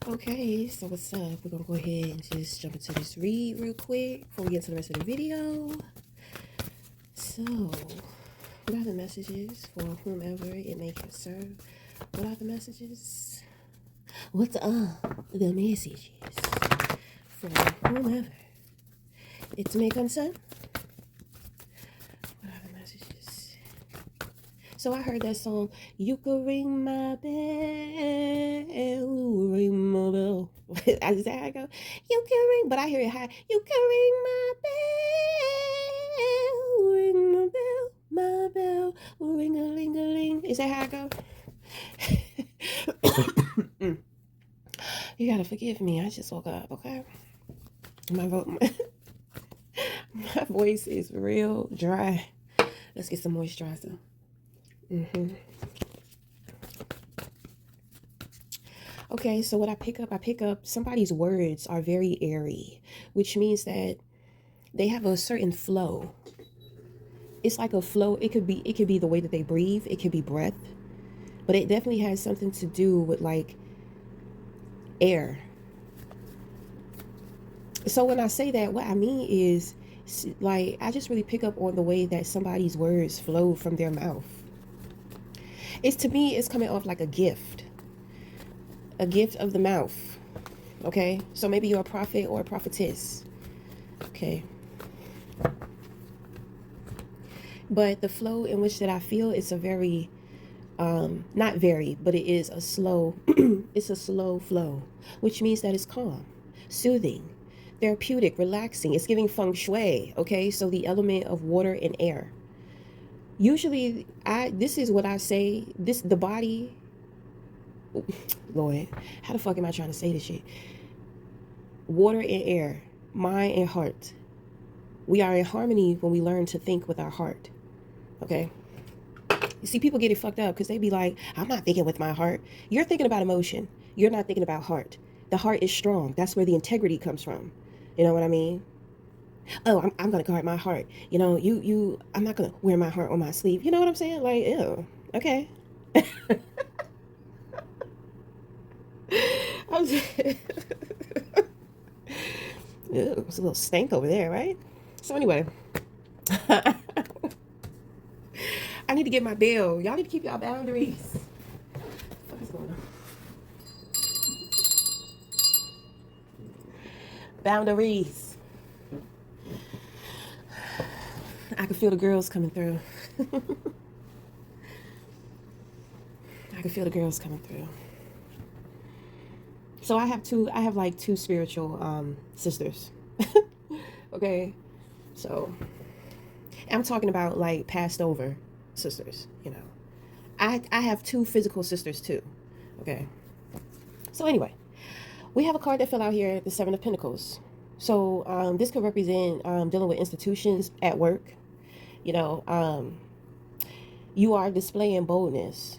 Okay, so what's up? We're gonna go ahead and just jump into this read real quick before we get to the rest of the video. So, what are the messages for whomever it may concern? What are the messages? What's the messages for whomever it may concern? What are the messages? So I heard that song, You Could Ring My Bell, Ring My Bell. I just how I go, You can ring, but I hear it high. You can ring my bell, ring a ling a ling. Is that how I go? You gotta forgive me. I just woke up, okay? My my voice is real dry. Let's get some moisturizer. Okay, so what I pick up somebody's words are very airy, which means that they have a certain flow. It's like a flow. It could be the way that they breathe. It could be breath, but it definitely has something to do with like air. So when I say that, what I mean is like I just really pick up on the way that somebody's words flow from their mouth. It's to me, it's coming off like a gift of the mouth. Okay, so maybe you're a prophet or a prophetess. Okay, but the flow in which that I feel is a very not very, but it is a slow it's a slow flow, which means that it's calm, soothing, therapeutic, relaxing. It's giving feng shui. Okay, so the element of water and air. Usually I this is what I say, this the body. Lord, how the fuck am I trying to say this shit? Water and air, mind and heart. We are in harmony when we learn to think with our heart. Okay, you see, people get it fucked up because they be like, I'm not thinking with my heart. You're thinking about emotion. You're not thinking about heart. The heart is strong. That's where the integrity comes from. You know what I mean? Oh, I'm going to guard my heart. I'm not going to wear my heart on my sleeve. You know what I'm saying? Like, ew. Okay. I'm just, ew, it's a little stank over there, right? So anyway, I need to get my bill. Y'all need to keep y'all boundaries. What is going on? Boundaries. I can feel the girls coming through. I can feel the girls coming through. So I have like two spiritual sisters. Okay. So I'm talking about like passed over sisters, you know. I have two physical sisters too. Okay. So anyway, we have a card that fell out here, the Seven of Pentacles. So this could represent dealing with institutions at work. You know, you are displaying boldness.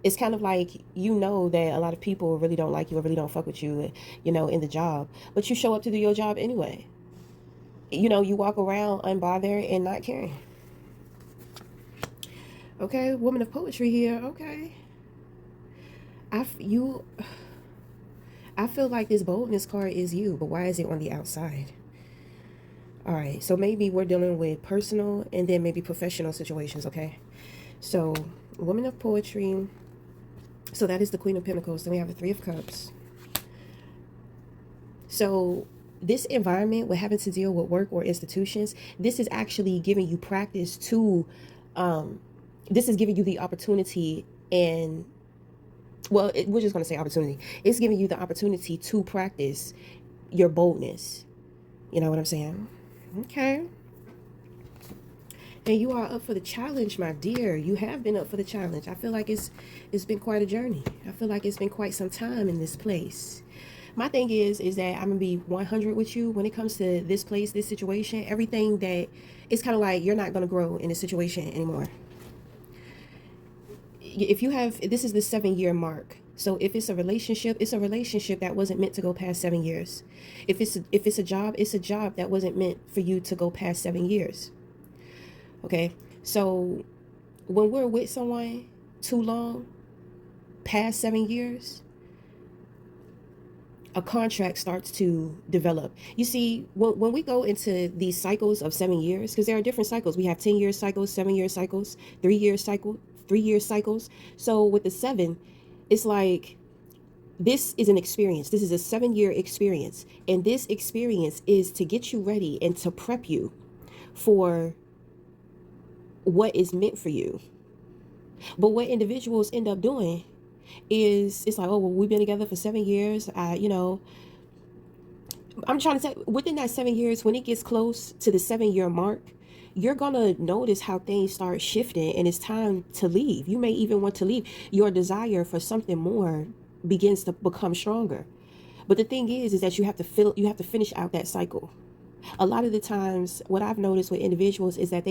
It's kind of like you know that a lot of people really don't like you or really don't fuck with you, you know, in the job, but you show up to do your job anyway. You know, you walk around unbothered and not caring. Okay, woman of poetry here. Okay, I you, I feel like this boldness card is you, but why is it on the outside? All right, so maybe we're dealing with personal and then maybe professional situations. Okay, so woman of poetry. So that is the Queen of Pentacles. Then we have the Three of Cups. So this environment, with having to deal with work or institutions, this is actually giving you practice to, this is giving you the opportunity and, well, we're just going to say opportunity. It's giving you the opportunity to practice your boldness. You know what I'm saying? Okay. And you are up for the challenge, my dear. You have been up for the challenge. I feel like it's been quite a journey. I feel like it's been quite some time in this place. My thing is that I'm gonna be 100 with you when it comes to this place, this situation, everything that it's kind of like you're not gonna grow in this situation anymore. If you have, this is the 7 year mark. So if it's a relationship, it's a relationship that wasn't meant to go past 7 years. If it's a job, it's a job that wasn't meant for you to go past 7 years. Okay, so when we're with someone too long, past 7 years, a contract starts to develop. You see, when we go into these cycles of 7 years, because there are different cycles, we have 10-year cycles, 7-year cycles, 3-year cycle, 3-year cycles. So with the 7, it's like this is an experience. This is a 7-year experience. And this experience is to get you ready and to prep you for what is meant for you. But what individuals end up doing is, it's like, oh, well, we've been together for 7 years. I'm trying to say, within that 7 years, when it gets close to the 7-year mark, you're gonna notice how things start shifting and it's time to leave. You may even want to leave. Your desire for something more begins to become stronger. But the thing is that you have to finish out that cycle. A lot of the times, what I've noticed with individuals is that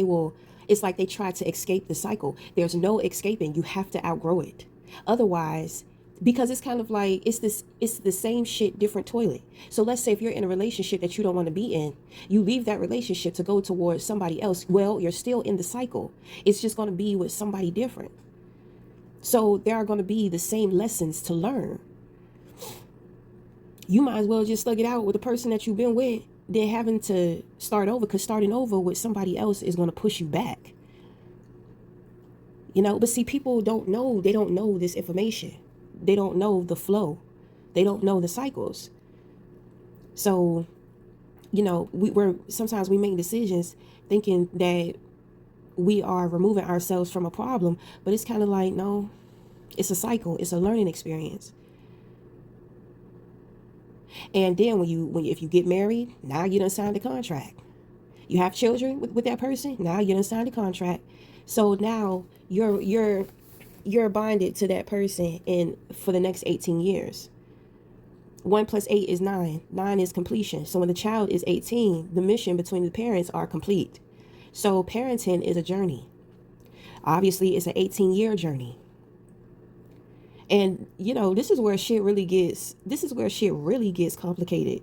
it's like they try to escape the cycle. There's no escaping. You have to outgrow it. Otherwise, because it's kind of like it's the same shit, different toilet. So let's say if you're in a relationship that you don't want to be in, you leave that relationship to go towards somebody else. Well, you're still in the cycle. It's just going to be with somebody different. So there are going to be the same lessons to learn. You might as well just slug it out with the person that you've been with than having to start over, because starting over with somebody else is going to push you back. But see, people don't know. They don't know this information. They don't know the flow. They don't know the cycles. So, sometimes we make decisions thinking that we are removing ourselves from a problem, but it's kind of like, no, it's a cycle. It's a learning experience. And then if you get married, now you done signed a contract. You have children with that person, now you done signed a contract. So now you're bonded to that person for the next 18 years. 1 + 8 is 9. 9 is completion. So when the child is 18, the mission between the parents are complete. So parenting is a journey. Obviously, it's an 18-year journey. And this is where shit really gets complicated,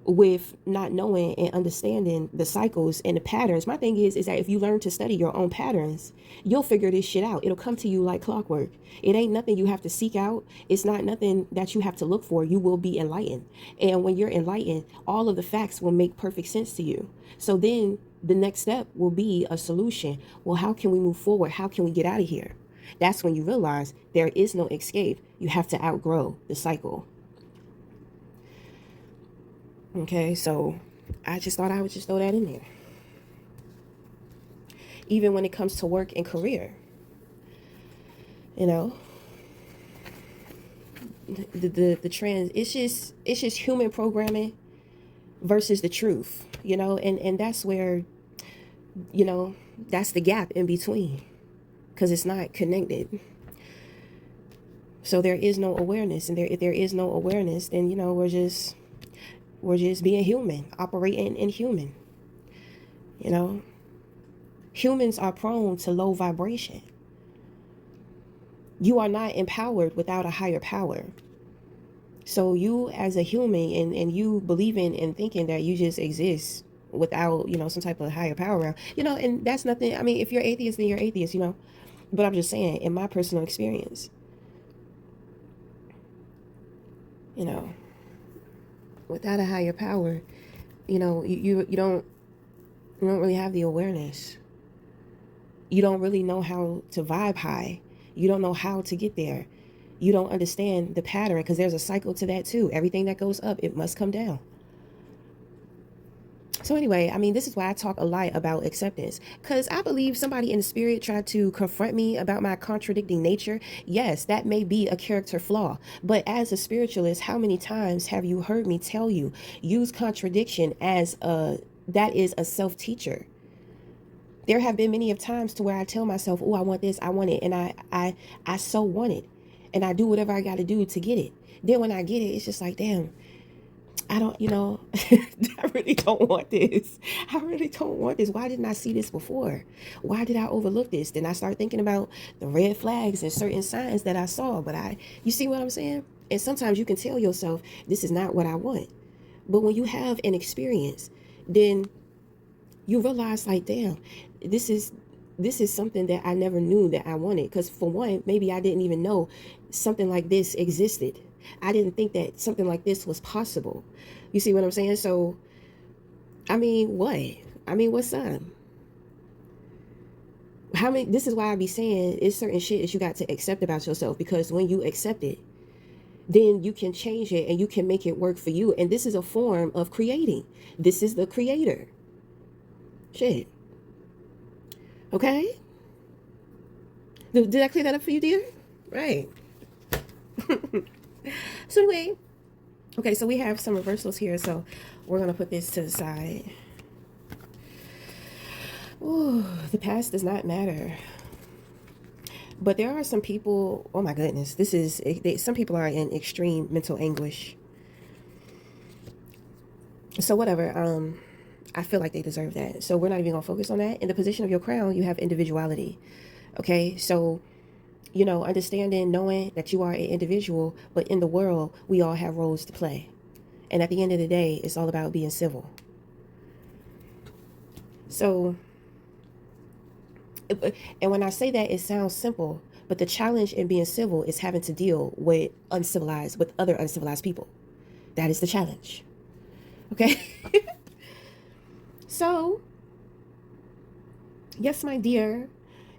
with not knowing and understanding the cycles and the patterns. My thing is that if you learn to study your own patterns, you'll figure this shit out. It'll come to you like clockwork. It ain't nothing you have to seek out. It's not nothing that you have to look for. You will be enlightened. And when you're enlightened, all of the facts will make perfect sense to you. So then the next step will be a solution. Well, how can we move forward? How can we get out of here? That's when you realize there is no escape. You have to outgrow the cycle. Okay, so I just thought I would just throw that in there. Even when it comes to work and career, the trends, it's just human programming versus the truth, and that's where, that's the gap in between, because it's not connected. So there is no awareness, and if there is no awareness, then we're just being human, operating in human. Humans are prone to low vibration. You are not empowered without a higher power. So you as a human, and you believing and thinking that you just exist without, some type of higher power around, and that's nothing. I mean, if you're atheist, then you're atheist, but I'm just saying, in my personal experience, without a higher power, you don't really have the awareness. You don't really know how to vibe high. You don't know how to get there. You don't understand the pattern, because there's a cycle to that too. Everything that goes up, it must come down. So anyway, I mean, this is why I talk a lot about acceptance, because I believe somebody in the spirit tried to confront me about my contradicting nature. Yes, that may be a character flaw, but as a spiritualist, how many times have you heard me tell you, use contradiction that is a self-teacher. There have been many of times to where I tell myself, oh, I want this, I want it, and I so want it, and I do whatever I got to do to get it. Then when I get it, it's just like, damn, I don't, I really don't want this. I really don't want this. Why didn't I see this before? Why did I overlook this? Then I start thinking about the red flags and certain signs that I saw, but you see what I'm saying? And sometimes you can tell yourself, this is not what I want. But when you have an experience, then you realize, like, damn, this is something that I never knew that I wanted. Because for one, maybe I didn't even know something like this existed. I didn't think that something like this was possible. You see what I'm saying? So, I mean, what? I mean, what's up? How many? This is why I be saying it's certain shit that you got to accept about yourself, because when you accept it, then you can change it and you can make it work for you. And this is a form of creating. This is the creator. Shit. Okay? Did I clear that up for you, dear? Right. So anyway, okay, so we have some reversals here. So we're going to put this to the side. Ooh, the past does not matter. But there are some people, oh my goodness, some people are in extreme mental anguish. So whatever, I feel like they deserve that. So we're not even going to focus on that. In the position of your crown, you have individuality. Okay, so, understanding, knowing that you are an individual, but in the world, we all have roles to play. And at the end of the day, it's all about being civil. So, and when I say that, it sounds simple, but the challenge in being civil is having to deal with other uncivilized people. That is the challenge. Okay? So, yes, my dear,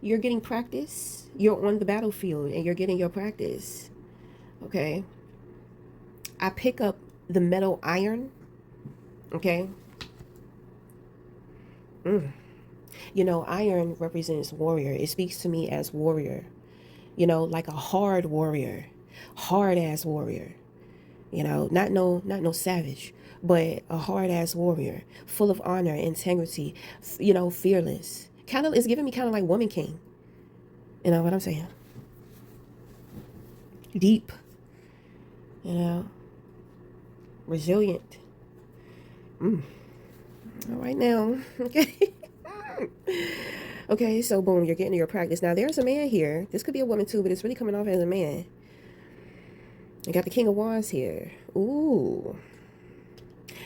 you're getting practice. You're on the battlefield and you're getting your practice. Okay? I pick up the metal iron. Okay? Iron represents warrior. It speaks to me as warrior. Like a hard warrior. Hard ass warrior. Not no savage, but a hard ass warrior, full of honor, integrity, fearless. It's giving me kind of like Woman King. You know what I'm saying? Deep. Resilient. All right now. Okay. Okay, so boom, you're getting your practice. Now there's a man here. This could be a woman too, but it's really coming off as a man. You got the King of Wands here. Ooh.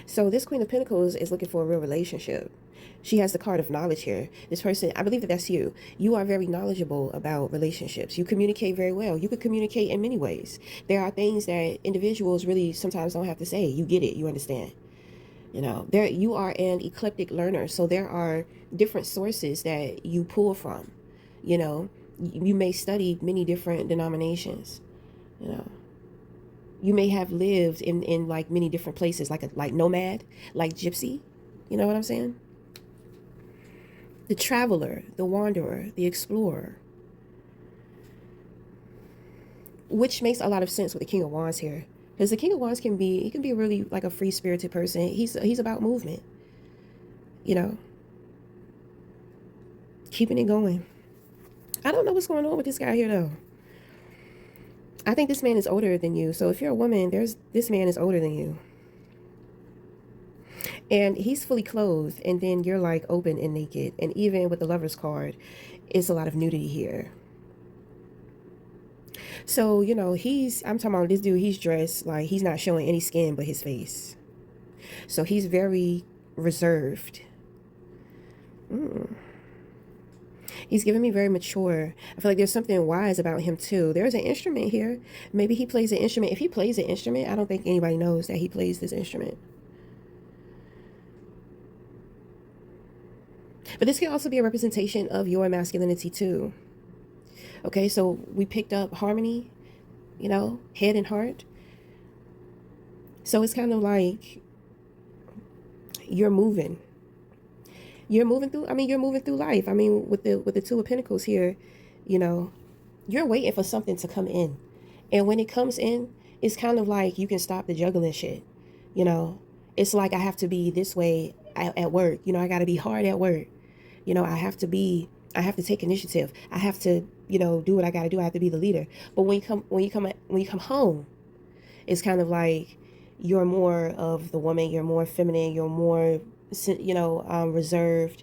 So this Queen of Pentacles is looking for a real relationship. She has the card of knowledge here. This person, I believe that that's you. You are very knowledgeable about relationships. You communicate very well. You could communicate in many ways. There are things that individuals really sometimes don't have to say. You get it. You understand. You are an eclectic learner. So there are different sources that you pull from. You may study many different denominations. You may have lived in like many different places, like nomad, like gypsy. You know what I'm saying? The traveler, the wanderer, the explorer. Which makes a lot of sense with the King of Wands here. Because the King of Wands can be really like a free-spirited person. He's about movement. Keeping it going. I don't know what's going on with this guy here though. I think this man is older than you. So if you're a woman, this man is older than you. And he's fully clothed, and then you're like open and naked. And even with the Lover's card, it's a lot of nudity here. So, I'm talking about this dude, he's dressed like he's not showing any skin but his face. So he's very reserved. He's giving me very mature. I feel like there's something wise about him too. There's an instrument here. Maybe he plays an instrument. If he plays an instrument, I don't think anybody knows that he plays this instrument. But this can also be a representation of your masculinity too. Okay, so we picked up harmony, head and heart. So it's kind of like you're moving. You're moving through life. With the Two of Pentacles here, you're waiting for something to come in. And when it comes in, it's kind of like you can stop the juggling shit. It's like I have to be this way at work. I got to be hard at work. I have to take initiative. I have to, do what I got to do. I have to be the leader. But when you come home, it's kind of like you're more of the woman. You're more feminine. You're more, reserved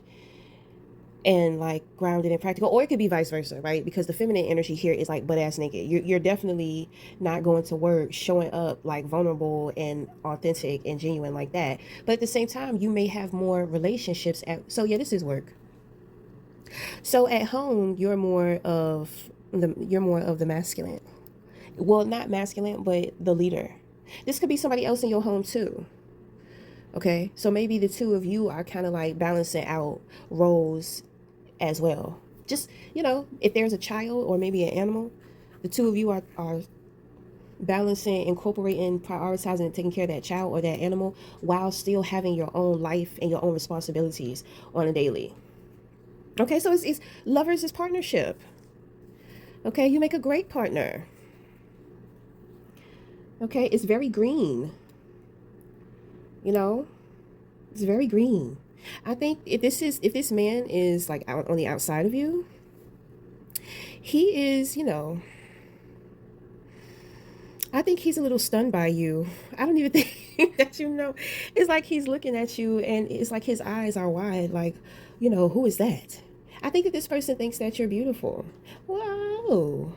and like grounded and practical. Or it could be vice versa, right? Because the feminine energy here is like butt ass naked. You're definitely not going to work showing up like vulnerable and authentic and genuine like that. But at the same time, you may have more relationships. So yeah, this is work. So at home, you're more of the masculine. Well, not masculine, but the leader. This could be somebody else in your home too. Okay, so maybe the two of you are kind of like balancing out roles as well. Just, if there's a child or maybe an animal, the two of you are balancing, incorporating, prioritizing, and taking care of that child or that animal while still having your own life and your own responsibilities on a daily. Okay, so it's lovers is partnership. Okay, you make a great partner. Okay, it's very green. It's very green. I think if this man is like out on the outside of you, he is, I think he's a little stunned by you. I don't even think that It's like he's looking at you and it's like his eyes are wide, like, who is that? I think that this person thinks that you're beautiful. Wow.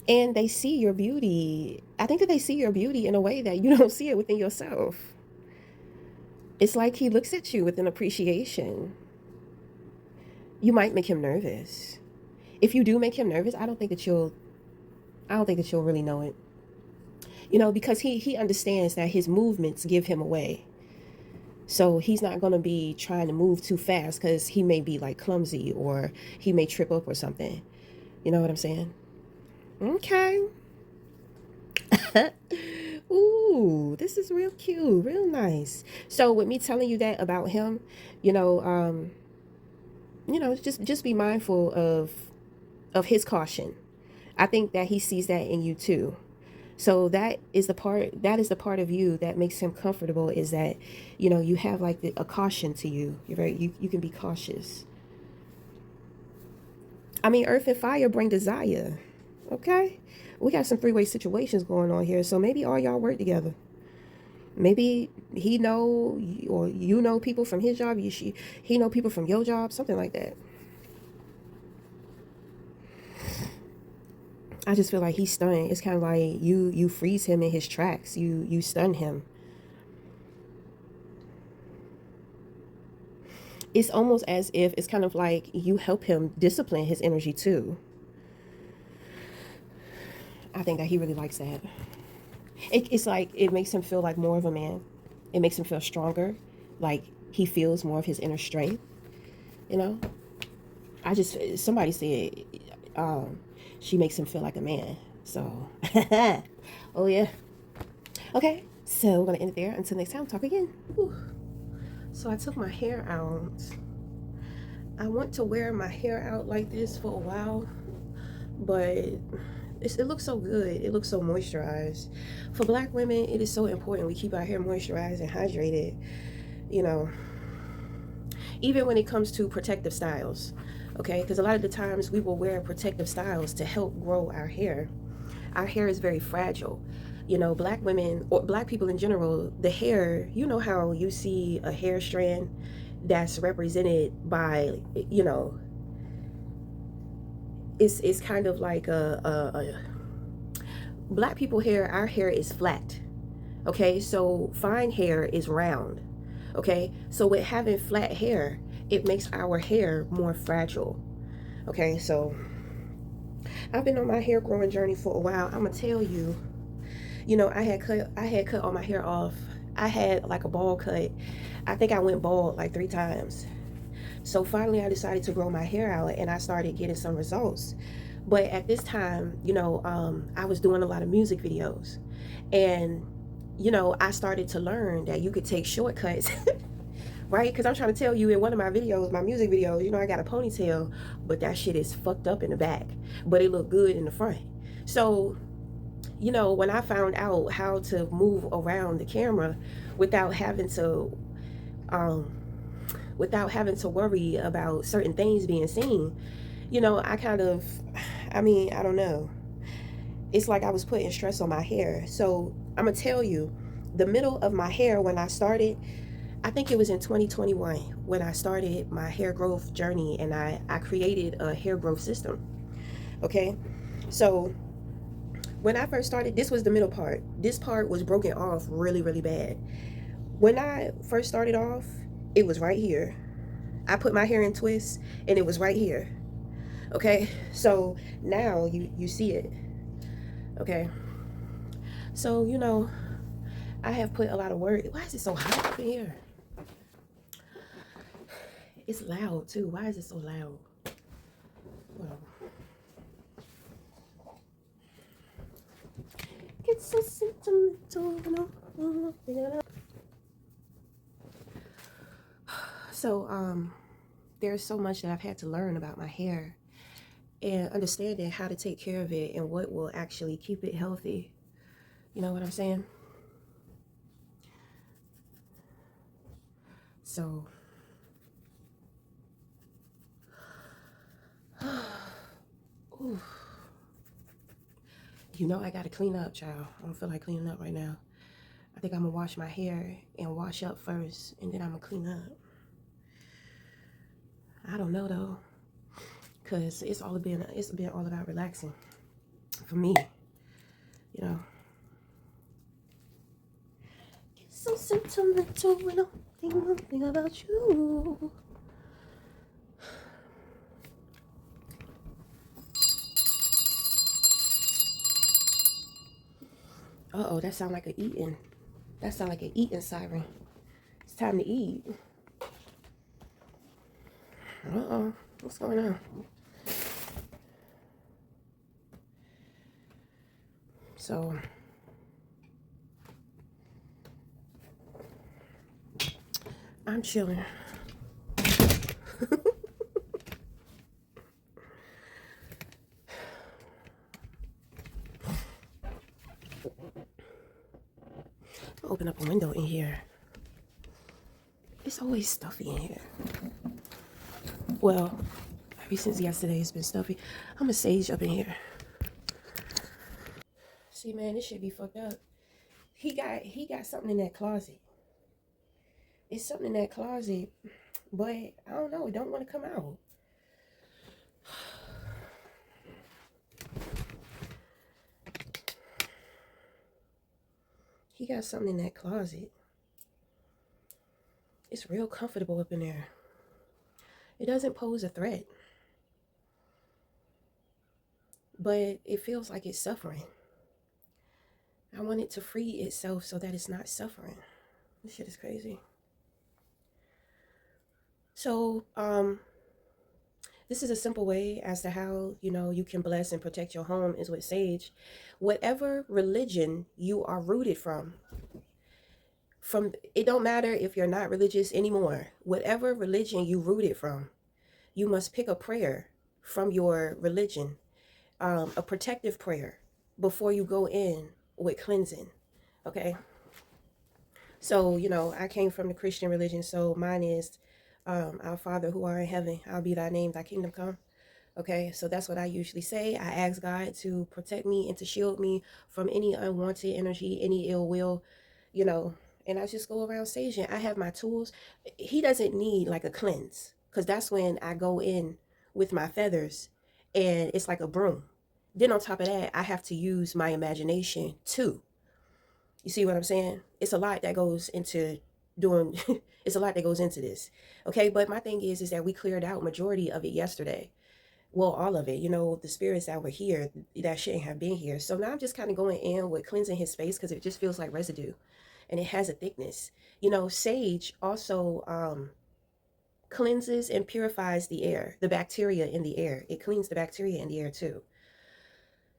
And they see your beauty. I think that they see your beauty in a way that you don't see it within yourself. It's like he looks at you with an appreciation. You might make him nervous. If you do make him nervous, I don't think that you'll really know it. Because he understands that his movements give him away. So he's not going to be trying to move too fast because he may be like clumsy or he may trip up or something. You know what I'm saying? Okay. Ooh, this is real cute, real nice. So with me telling you that about him, just be mindful of his caution. I think that he sees that in you too. So that is the part of you that makes him comfortable, is that, you have like a caution to you. You're you can be cautious. I mean, earth and fire bring desire. Okay? We got some three-way situations going on here. So maybe all y'all work together. Maybe he know, or you know people from his job, he know people from your job, something like that. I just feel like he's stunned. It's kind of like you freeze him in his tracks. You stun him. It's almost as if it's kind of like you help him discipline his energy too. I think that he really likes that. It's like it makes him feel like more of a man. It makes him feel stronger. Like he feels more of his inner strength. Somebody said, she makes him feel like a man. So, oh yeah. Okay, so we're gonna end it there. Until next time, talk again. Whew. So I took my hair out. I want to wear my hair out like this for a while, but it looks so good. It looks so moisturized. For Black women, it is so important we keep our hair moisturized and hydrated. Even when it comes to protective styles. Okay, because a lot of the times we will wear protective styles to help grow our hair. Our hair is very fragile. Black women, or Black people in general, the hair, how you see a hair strand that's represented by, it's kind of like a Black people hair, our hair is flat. Okay, so fine hair is round. Okay, so with having flat hair, it makes our hair more fragile. Okay, so I've been on my hair growing journey for a while. I'm gonna tell you, I had cut all my hair off. I had like a bald cut. I think I went bald like 3 times. So finally I decided to grow my hair out and I started getting some results. But at this time, I was doing a lot of music videos, and I started to learn that you could take shortcuts. Right? Because I'm trying to tell you, in one of my videos, my music videos, I got a ponytail, but that shit is fucked up in the back, but it looked good in the front. So, when I found out how to move around the camera without having to worry about certain things being seen, I don't know. It's like I was putting stress on my hair. So I'm gonna tell you, the middle of my hair, when I started, I think it was in 2021 when I started my hair growth journey, and I created a hair growth system. Okay, so when I first started, this was the middle part. This part was broken off really, really bad. When I first started off, it was right here. I put my hair in twists and it was right here. Okay, so now you see it. Okay, so I have put a lot of work. Why is it so hot up in here? It's loud too. Why is it so loud? Well, get so sentimental. So there's so much that I've had to learn about my hair and understanding how to take care of it and what will actually keep it healthy. You know what I'm saying? So, ooh, I gotta clean up, child. I don't feel like cleaning up right now. I think I'm gonna wash my hair and wash up first, and then I'm gonna clean up. I don't know though, cause it's been all about relaxing for me. You know, get so sentimental when I think one thing about you. Uh-oh, that sound like a eating. That sound like an eating siren. It's time to eat. Uh-oh, what's going on? So, I'm chilling. Open up a window in here. It's always stuffy in here. Well, ever since yesterday it's been stuffy. I'm a sage up in here. See, man, this should be fucked up. He got something in that closet. It's something in that closet, but I don't know. It don't want to come out. He got something in that closet. It's real comfortable up in there. It doesn't pose a threat, but it feels like it's suffering. I want it to free itself so that it's not suffering. This shit is crazy. So, this is a simple way as to how, you can bless and protect your home is with sage. Whatever religion you are rooted from it don't matter if you're not religious anymore. Whatever religion you rooted from, you must pick a prayer from your religion, a protective prayer before you go in with cleansing. Okay. So, I came from the Christian religion. So mine is, our Father who art in heaven, hallowed be thy name, thy kingdom come. Okay, so that's what I usually say. I ask God to protect me and to shield me from any unwanted energy, any ill will, you know, and I just go around saging. I have my tools. He doesn't need like a cleanse, because that's when I go in with my feathers and it's like a broom. Then on top of that, I have to use my imagination too. You see what I'm saying? It's a lot that goes into doing it's a lot that goes into this. Okay, but my thing is that we cleared out majority of it yesterday. Well, all of it, the spirits that were here that shouldn't have been here. So now I'm just kind of going in with cleansing his space because it just feels like residue and it has a thickness. Sage also cleanses and purifies the air, the bacteria in the air. It cleans the bacteria in the air too.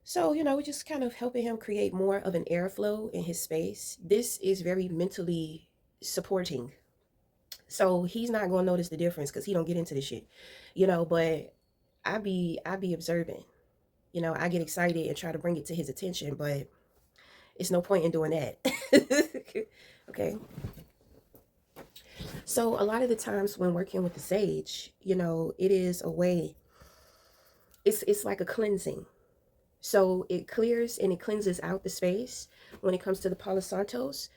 So, we're just kind of helping him create more of an airflow in his space. This is very mentally supporting. So he's not going to notice the difference because he don't get into the shit, but I be observing. I get excited and try to bring it to his attention, but it's no point in doing that. Okay. So a lot of the times when working with the sage, it is a way, it's like a cleansing. So it clears and it cleanses out the space. When it comes to the Palo Santos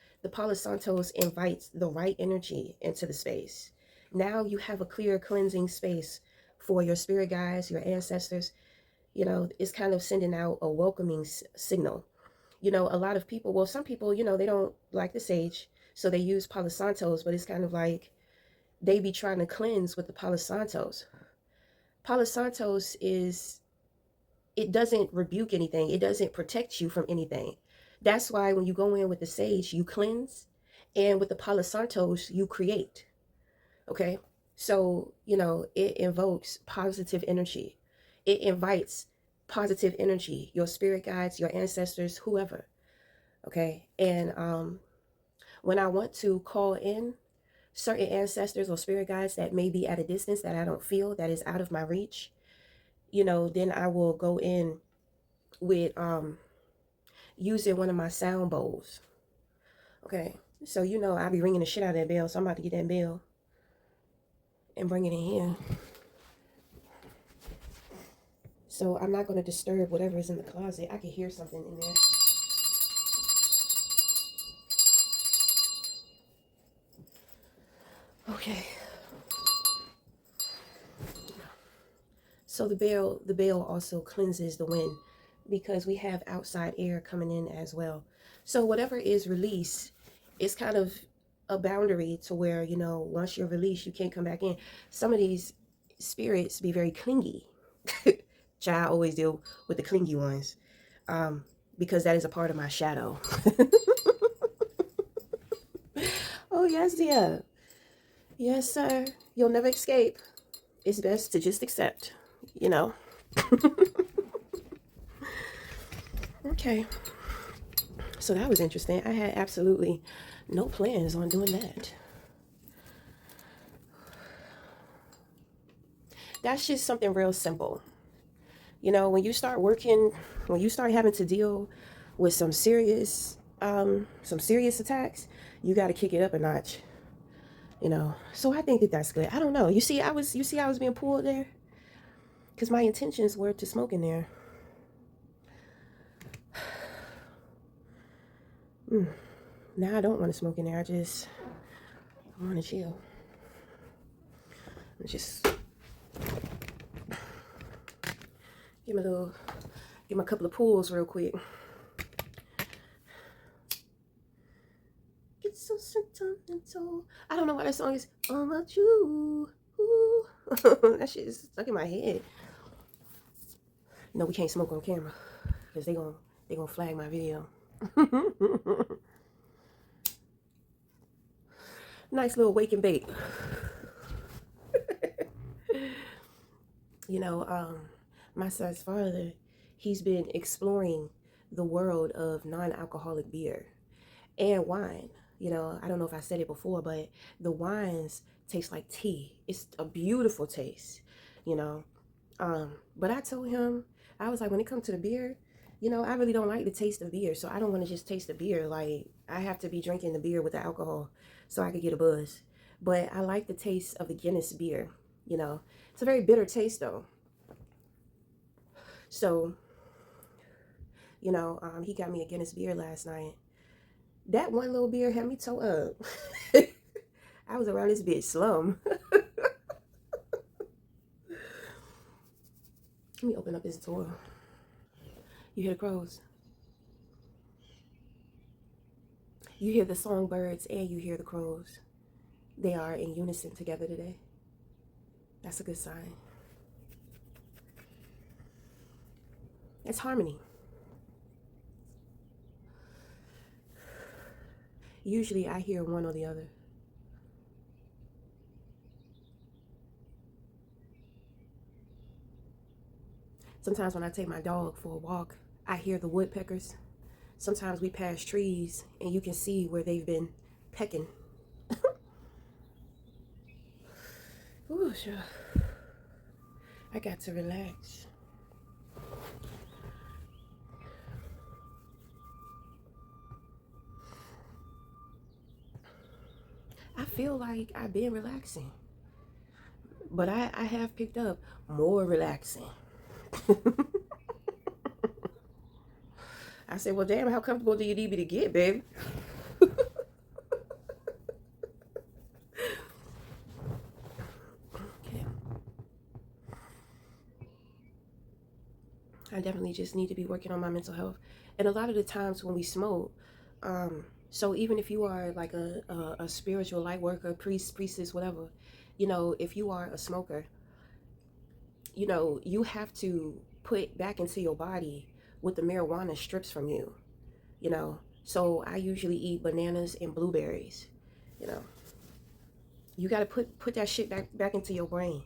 invites the right energy into the space. Now you have a clear cleansing space for your spirit guides, your ancestors. It's kind of sending out a welcoming signal. A lot of people, well, some people, they don't like the sage, so they use Palo Santos, but it's kind of like they be trying to cleanse with the Palo Santos. Palo Santos is, it doesn't rebuke anything. It doesn't protect you from anything. That's why when you go in with the sage, you cleanse, and with the Palo Santos, you create. Okay, so it invokes positive energy. It invites positive energy. Your spirit guides, your ancestors, whoever. Okay, and when I want to call in certain ancestors or spirit guides that may be at a distance that I don't feel, that is out of my reach, then I will go in with using one of my sound bowls. Okay, so I'll be ringing the shit out of that bell, so I'm about to get that bell and bring it in here. So I'm not going to disturb whatever is in the closet. I can hear something in there. Okay. So the bell also cleanses the wind because we have outside air coming in as well. So whatever is released, it's kind of a boundary to where, once you're released, you can't come back in. Some of these spirits be very clingy. Child always deal with the clingy ones. Because that is a part of my shadow. Oh yes, yeah. Yes, sir. You'll never escape. It's best to just accept, you know. Okay. So that was interesting. I had absolutely no plans on doing that. That's just something real simple. When you start working, when you start having to deal with some serious attacks, you got to kick it up a notch. So I think that that's good. I don't know. You see I was being pulled there because my intentions were to smoke in there. Now I don't want to smoke in there. I want to chill. Just give me a couple of pulls real quick. Get so sentimental. I don't know why that song is all about you. Ooh. That shit is stuck in my head. We can't smoke on camera because they gonna flag my video. Nice little wake and bake. My son's father, he's been exploring the world of non-alcoholic beer and wine. I don't know if I said it before, but the wines taste like tea. It's a beautiful taste, you know. But I told him, I was like, when it comes to the beer, I really don't like the taste of beer. So I don't want to just taste the beer. Like, I have to be drinking the beer with the alcohol so I could get a buzz. But I like the taste of the Guinness beer, It's a very bitter taste, though. So, he got me a Guinness beer last night. That one little beer had me toe up. I was around this bitch slum. Let me open up this door. You hear the crows. You hear the songbirds and you hear the crows. They are in unison together today. That's a good sign. It's harmony. Usually I hear one or the other. Sometimes when I take my dog for a walk, I hear the woodpeckers. Sometimes we pass trees and you can see where they've been pecking. Ooh, sure. I got to relax. I feel like I've been relaxing, but I have picked up more relaxing. I said, well, damn, how comfortable do you need me to get, babe? Okay. I definitely just need to be working on my mental health. And a lot of the times when we smoke, so even if you are like a spiritual light worker, priest, priestess, whatever, if you are a smoker, you know, you have to put back into your body what the marijuana strips from you, you know. So I usually eat bananas and blueberries, you know. You got to put that shit back into your brain,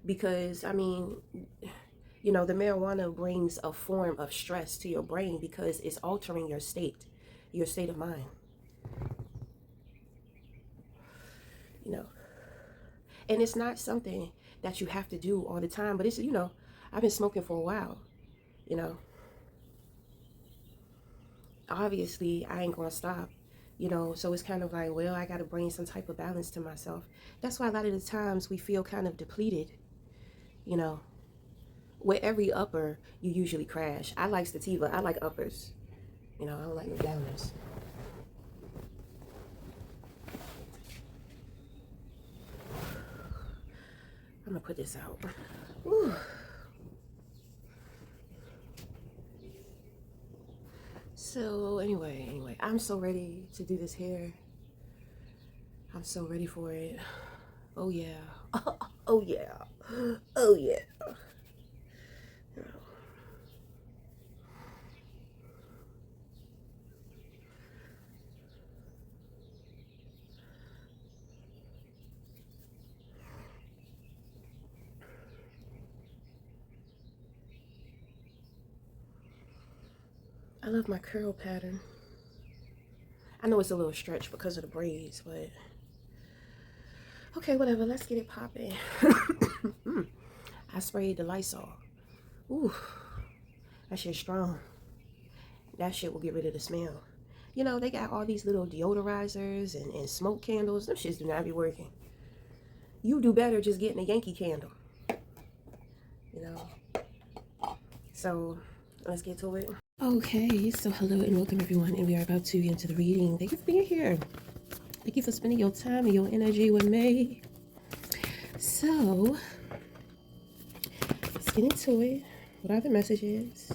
because I mean, you know, the marijuana brings a form of stress to your brain because it's altering your state of mind, you know. And it's not something that you have to do all the time, but it's, you know, I've been smoking for a while, you know. Obviously I ain't gonna stop, you know. So it's kind of like, well, I got to bring some type of balance to myself. That's why a lot of the times we feel kind of depleted, you know. With every upper you usually crash. I like sativa, I like uppers, you know. I don't like no downers. I'm gonna put this out. Whew. So anyway, I'm so ready to do this hair. I'm so ready for it. Oh yeah. Oh yeah. Oh yeah. I love my curl pattern. I know it's a little stretch because of the braids, but okay, whatever. Let's get it popping. I sprayed the Lysol. Ooh, that shit's strong. That shit will get rid of the smell. You know, they got all these little deodorizers and smoke candles. Them shits do not be working. You do better just getting a Yankee candle, you know. So let's get to it. Okay, so hello and welcome everyone, and we are about to get into the reading. Thank you for being here. Thank you for spending your time and your energy with me. So let's get into it. What are the messages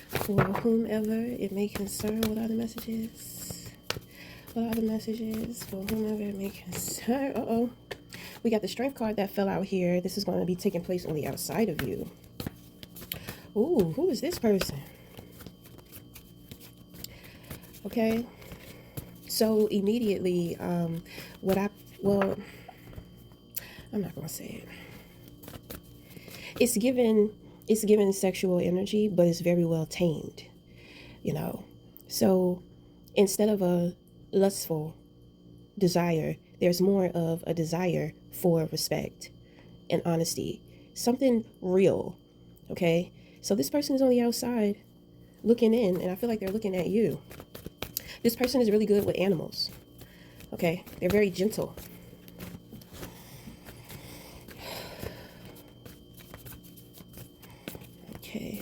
for whomever it may concern? What are the messages? What are the messages for whomever it may concern? Uh-oh. We got the strength card that fell out here. This is going to be taking place on the outside of you. Ooh, who is this person? Okay. So immediately, I'm not going to say it. It's given sexual energy, but it's very well tamed, you know. So instead of a lustful desire, there's more of a desire for respect and honesty, something real. Okay, so this person is on the outside looking in, and I feel like they're looking at you. This person is really good with animals. Okay, they're very gentle. Okay.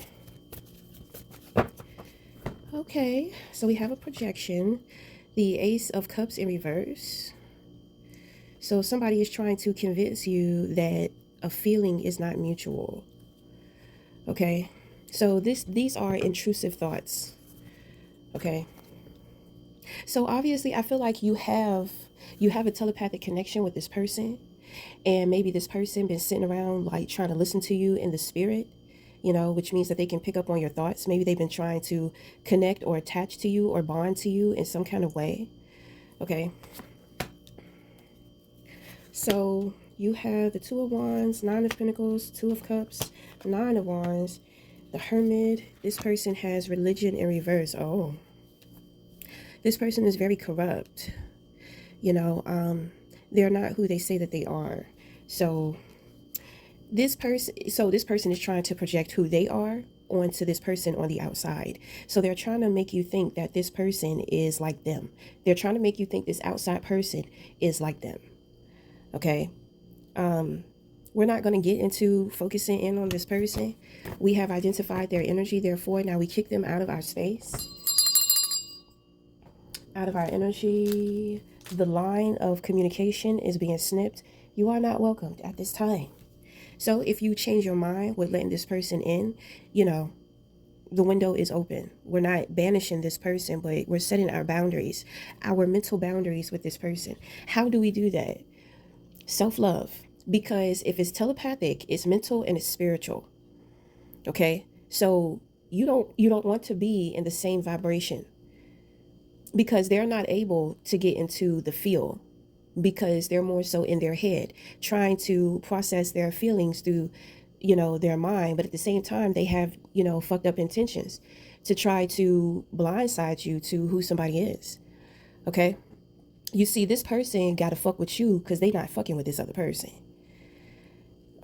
Okay, so we have a projection. The Ace of Cups in reverse. So somebody is trying to convince you that a feeling is not mutual. Okay, so these are intrusive thoughts. Okay, so obviously I feel like you have a telepathic connection with this person, and maybe this person been sitting around like trying to listen to you in the spirit, you know, which means that they can pick up on your thoughts. Maybe they've been trying to connect or attach to you or bond to you in some kind of way. Okay, so you have the Two of Wands, Nine of Pentacles, Two of Cups, Nine of Wands, the Hermit. This person has religion in reverse. Oh, this person is very corrupt. You know, they're not who they say that they are. So this person is trying to project who they are onto this person on the outside. So they're trying to make you think that this person is like them. They're trying to make you think this outside person is like them. Okay. We're not going to get into focusing in on this person. We have identified their energy. Therefore, now we kick them out of our space, out of our energy. The line of communication is being snipped. You are not welcomed at this time. So if you change your mind with letting this person in, you know, the window is open. We're not banishing this person, but we're setting our boundaries, our mental boundaries with this person. How do we do that? Self-love. Because if it's telepathic, it's mental and it's spiritual. Okay? So you don't want to be in the same vibration, because they're not able to get into the feel, because they're more so in their head trying to process their feelings through their mind. But at the same time, they have fucked up intentions to try to blindside you to who somebody is. Okay, you see, this person gotta fuck with you because they not fucking with this other person.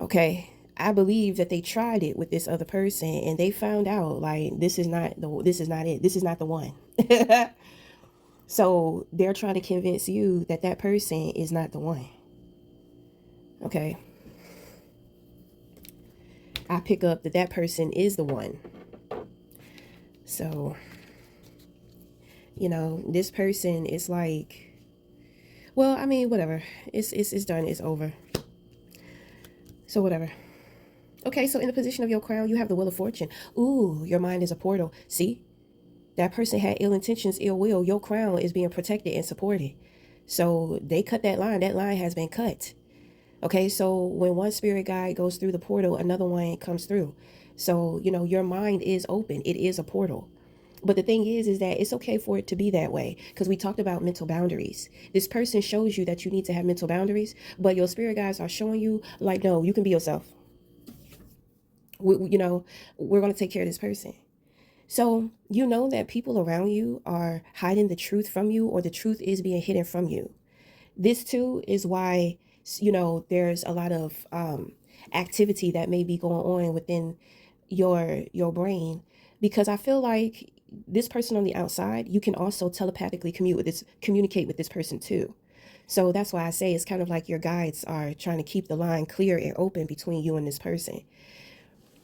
Okay, I believe that they tried it with this other person and they found out like this is not it, this is not the one. So they're trying to convince you that that person is not the one. Okay, I pick up that that person is the one. So this person is like, well, I mean, whatever, it's done, it's over. So whatever. Okay, so in the position of your crown, you have the Wheel of Fortune. Ooh, your mind is a portal. See? That person had ill intentions, ill will. Your crown is being protected and supported. So they cut that line. That line has been cut. Okay, so when one spirit guide goes through the portal, another one comes through. So, your mind is open. It is a portal. But the thing is that it's okay for it to be that way, because we talked about mental boundaries. This person shows you that you need to have mental boundaries, but your spirit guides are showing you like, no, you can be yourself. We're going to take care of this person. So that people around you are hiding the truth from you, or the truth is being hidden from you. This too is why there's a lot of activity that may be going on within your brain, because I feel like this person on the outside, you can also telepathically communicate with this person too. So that's why I say it's kind of like your guides are trying to keep the line clear and open between you and this person.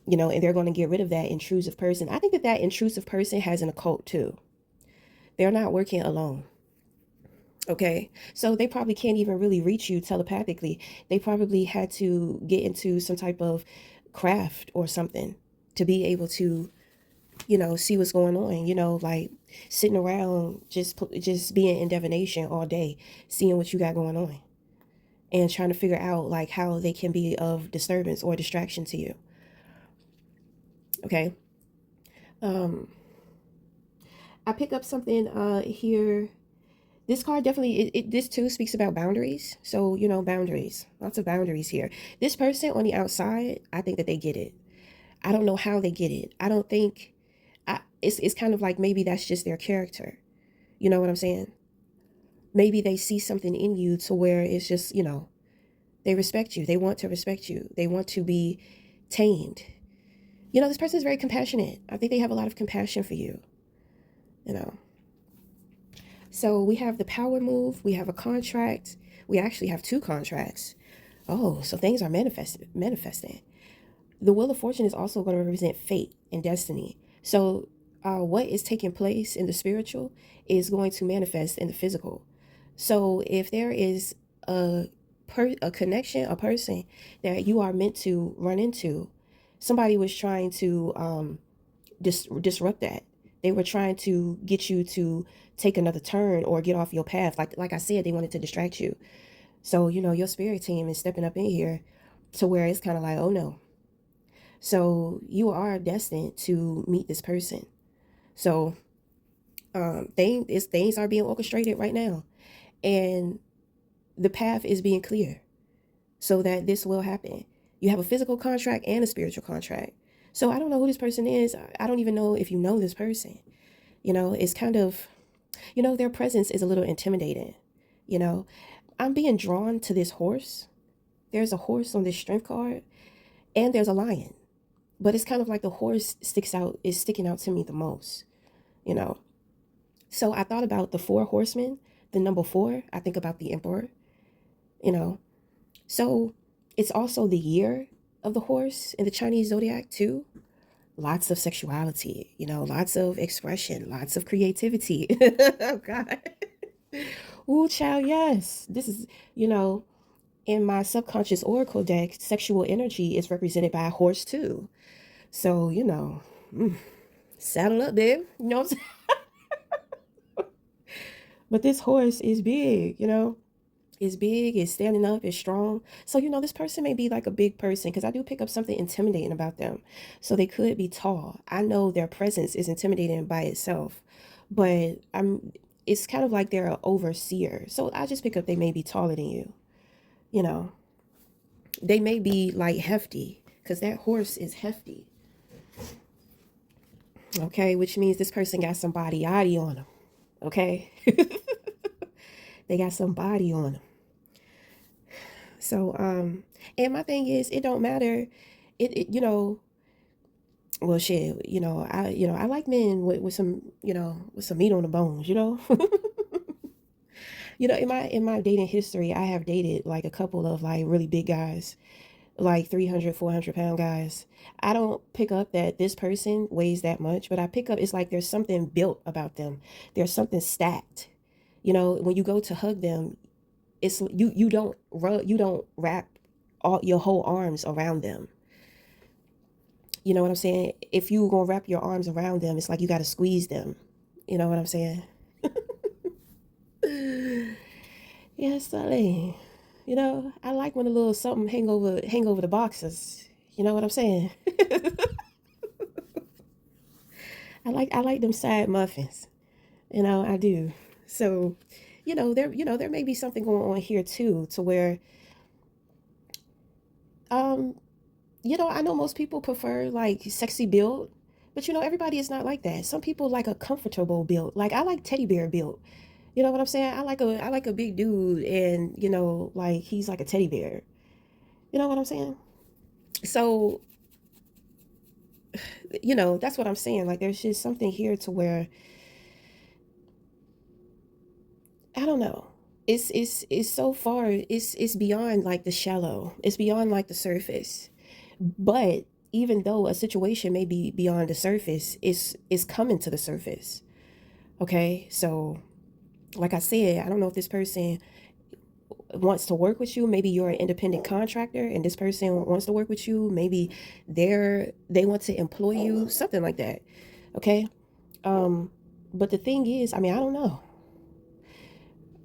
And they're going to get rid of that intrusive person. I think that that intrusive person has an occult too. They're not working alone. Okay, so they probably can't even really reach you telepathically. They probably had to get into some type of craft or something to be able to, see what's going on. Like sitting around just being in divination all day, seeing what you got going on, and trying to figure out like how they can be of disturbance or distraction to you. Okay. I pick up something here. This card definitely, this too speaks about boundaries. So, boundaries, lots of boundaries here. This person on the outside, I think that they get it. I don't know how they get it. I don't think, it's kind of like maybe that's just their character. You know what I'm saying? Maybe they see something in you to where it's just, they respect you. They want to respect you. They want to be tamed. This person is very compassionate. I think they have a lot of compassion for you. So we have the power move. We have a contract. We actually have two contracts. Oh, so things are manifesting. The Wheel of Fortune is also going to represent fate and destiny. So what is taking place in the spiritual is going to manifest in the physical. So if there is a connection, a person that you are meant to run into, somebody was trying to disrupt that. They were trying to get you to take another turn or get off your path. Like I said, they wanted to distract you. So, your spirit team is stepping up in here to where it's kind of like, oh no. So you are destined to meet this person. So things are being orchestrated right now. And the path is being clear so that this will happen. You have a physical contract and a spiritual contract. So I don't know who this person is. I don't even know if you know this person. It's kind of, their presence is a little intimidating. I'm being drawn to this horse. There's a horse on this strength card, and there's a lion. But it's kind of like the horse is sticking out to me the most. So I thought about the 4 horsemen, the number 4. I think about the emperor. So it's also the year of the horse in the Chinese zodiac too. Lots of sexuality, lots of expression, lots of creativity. Oh God. Ooh, child, yes. This is, in my subconscious oracle deck, sexual energy is represented by a horse too. So, saddle up, babe. You know what I'm saying? But this horse is big, Is big, is standing up, is strong. So, this person may be like a big person because I do pick up something intimidating about them. So they could be tall. I know their presence is intimidating by itself, but it's kind of like they're an overseer. So I just pick up they may be taller than you. You know, they may be like hefty because that horse is hefty. Okay, which means this person got some body on them. Okay, they got some body on them. So, and my thing is, it don't matter. Well, shit, I like men with some, with some meat on the bones, in my dating history, I have dated like a couple of like really big guys, like 300, 400 pound guys. I don't pick up that this person weighs that much, but I pick up it's like there's something built about them. There's something stacked. When you go to hug them, it's you don't wrap all your whole arms around them. You know what I'm saying? If you gonna wrap your arms around them, it's like you gotta squeeze them. You know what I'm saying? Yes, Sally. I like when a little something hang over the boxes. You know what I'm saying? I like them side muffins. I do. So, there may be something going on here too, to where um I know most people prefer like sexy build, but everybody is not like that. Some people like a comfortable build. Like I like teddy bear build. You know what I'm saying? I like a big dude, and like he's like a teddy bear. You know what I'm saying? So, that's what I'm saying. Like there's just something here to where I don't know. It's so far. It's beyond like the shallow. It's beyond like the surface. But even though a situation may be beyond the surface, it's coming to the surface. Okay, so like I said, I don't know if this person wants to work with you. Maybe you're an independent contractor, and this person wants to work with you. Maybe they want to employ you, something like that. Okay, but the thing is, I don't know.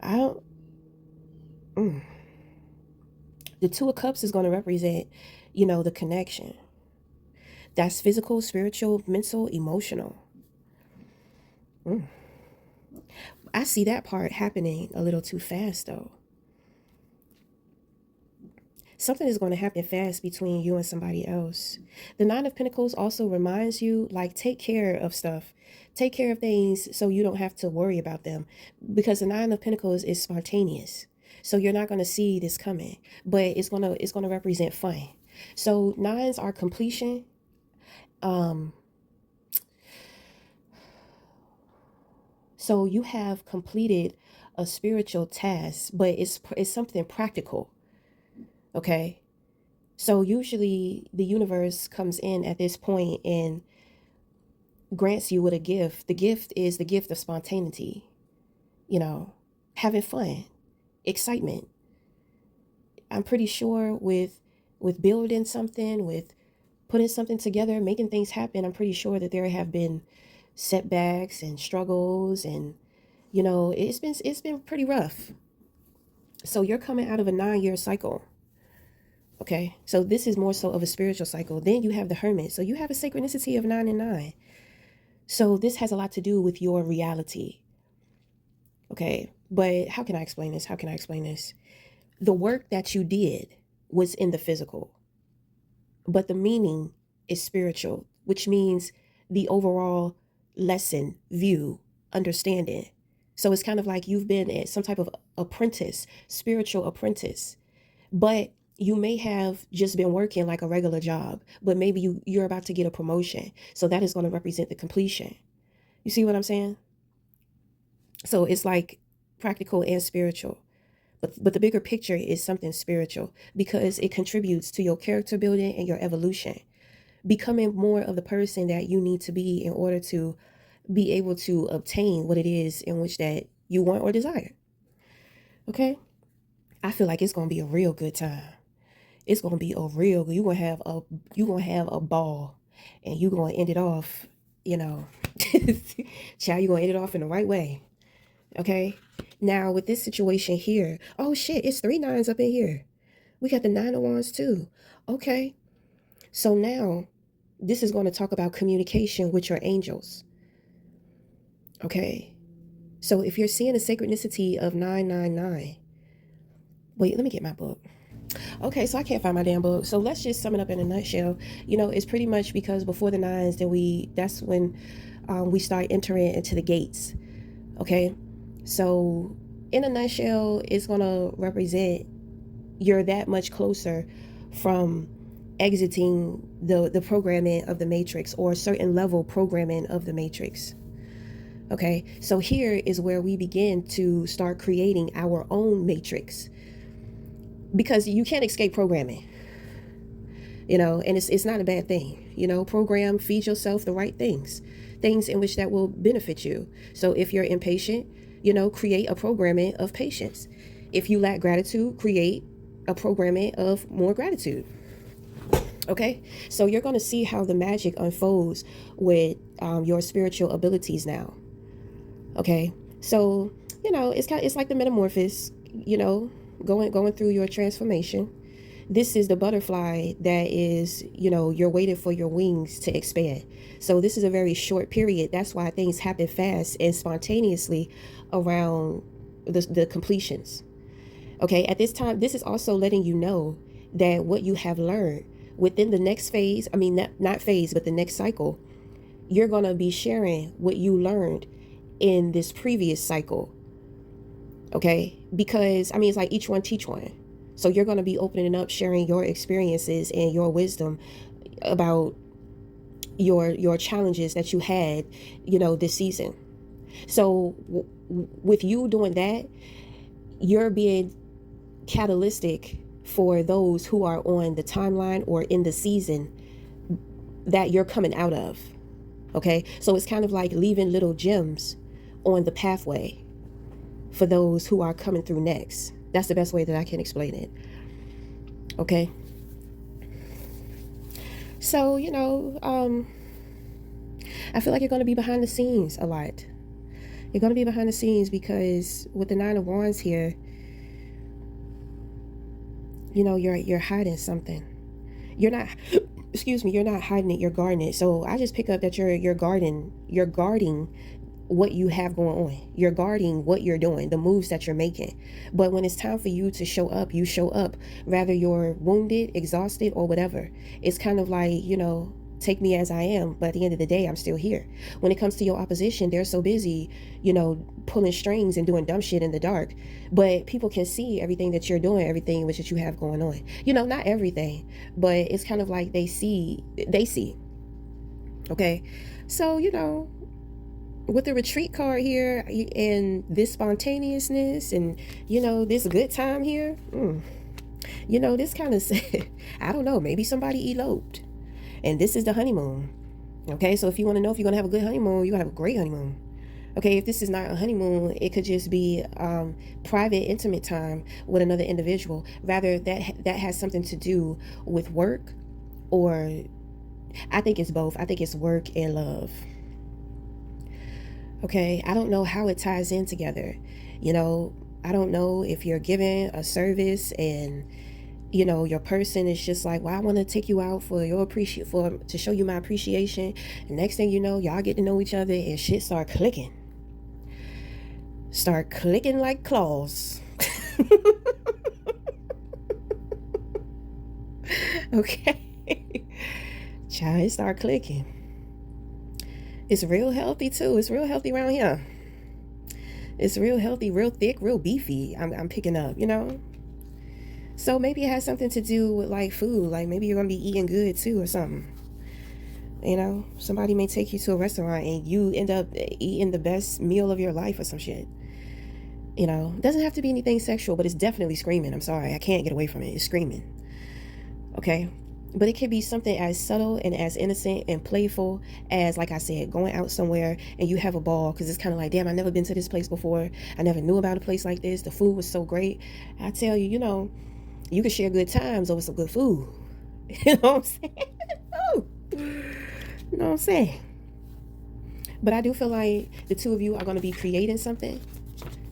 I don't. Mm. The Two of Cups is going to represent, the connection. That's physical, spiritual, mental, emotional. Mm. I see that part happening a little too fast, though. Something is going to happen fast between you and somebody else. The Nine of Pentacles also reminds you, like, take care of stuff. Take care of things so you don't have to worry about them. Because the Nine of Pentacles is spontaneous. So you're not going to see this coming. But it's gonna represent fun. So nines are completion. Um, so you have completed a spiritual task, but it's something practical. Okay. So usually the universe comes in at this point and grants you with a gift. The gift is the gift of spontaneity, having fun, excitement. I'm pretty sure with building something, with putting something together, making things happen, I'm pretty sure that there have been setbacks and struggles, and it's been pretty rough. So you're coming out of a 9-year cycle. Okay, so this is more so of a spiritual cycle. Then you have the Hermit. So you have a synchronicity of 9 and 9. So this has a lot to do with your reality. Okay, but how can I explain this? How can I explain this? The work that you did was in the physical, but the meaning is spiritual, which means the overall lesson, view, understanding. So it's kind of like you've been some type of apprentice, spiritual apprentice. But you may have just been working like a regular job, but maybe you're about to get a promotion. So that is going to represent the completion. You see what I'm saying? So it's like practical and spiritual. But the bigger picture is something spiritual because it contributes to your character building and your evolution. Becoming more of the person that you need to be in order to be able to obtain what it is in which that you want or desire. Okay? I feel like it's going to be a real good time. It's going to be a real, you're going to have a ball, and you're going to end it off, child, you're going to end it off in the right way. Okay? Now with this situation here, oh shit, it's 3 9s up in here. We got the 9 of Wands too. Okay. So now this is going to talk about communication with your angels. Okay. So if you're seeing the synchronicity of 999, wait, let me get my book. Okay, so I can't find my damn book. So let's just sum it up in a nutshell. It's pretty much because before the 9s, that's when we start entering into the gates. Okay. So in a nutshell, it's going to represent you're that much closer from exiting the programming of the matrix, or a certain level programming of the matrix. Okay, so here is where we begin to start creating our own matrix, because you can't escape programming, and it's not a bad thing. Program, feed yourself the right things in which that will benefit you. So if you're impatient, create a programming of patience. If you lack gratitude, create a programming of more gratitude. Okay, so you're going to see how the magic unfolds with your spiritual abilities now. Okay, so it's like the metamorphosis, going through your transformation. This is the butterfly that is, you're waiting for your wings to expand. So this is a very short period. That's why things happen fast and spontaneously around the completions. Okay, at this time, this is also letting you know that what you have learned within the next phase, not phase, but the next cycle, you're going to be sharing what you learned in this previous cycle. Okay, because it's like each one teach one. So you're going to be opening up, sharing your experiences and your wisdom about your challenges that you had, this season. So with you doing that, you're being catalytic for those who are on the timeline or in the season that you're coming out of. Okay, so it's kind of like leaving little gems on the pathway for those who are coming through next. That's the best way that I can explain it. Okay, so I feel like you're going to be behind the scenes a lot. You're going to be behind the scenes because with the 9 of Wands here, you're hiding something. You're not you're not hiding it, you're guarding it. So I just pick up that you're guarding what you have going on. You're guarding what you're doing, the moves that you're making. But when it's time for you to show up, you show up, whether you're wounded, exhausted, or whatever. It's kind of like, take me as I am, but at the end of the day, I'm still here. When it comes to your opposition, they're so busy, pulling strings and doing dumb shit in the dark. But people can see everything that you're doing, everything which that you have going on. Not everything, but it's kind of like they see. Okay, so with the retreat card here and this spontaneousness and this good time here, this kind of I don't know, maybe somebody eloped. And this is the honeymoon. Okay, so if you want to know if you're going to have a good honeymoon, you're going to have a great honeymoon. Okay, if this is not a honeymoon, it could just be private, intimate time with another individual. Rather, that has something to do with work, or I think it's both. I think it's work and love. Okay, I don't know how it ties in together. I don't know if you're giving a service and your person is just like, well, I want to take you out to show you my appreciation. And next thing you know, y'all get to know each other and shit start clicking like claws. Okay. Child, it start clicking. It's real healthy too. It's real healthy around here. It's real healthy, real thick, real beefy. I'm picking up, So maybe it has something to do with like food. Like maybe you're going to be eating good too or something. Somebody may take you to a restaurant and you end up eating the best meal of your life or some shit. It doesn't have to be anything sexual, but it's definitely screaming. I'm sorry, I can't get away from it. It's screaming. Okay, but it can be something as subtle and as innocent and playful as, like I said, going out somewhere and you have a ball because it's kind of like, damn, I've never been to this place before. I never knew about a place like this. The food was so great. I tell you, you can share good times over some good food. You know what I'm saying? Oh, you know what I'm saying? But I do feel like the two of you are going to be creating something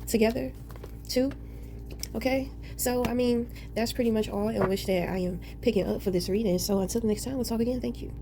together. Two. Okay, so I mean, that's pretty much all in which that I am picking up for this reading. So until the next time, we'll talk again. Thank you.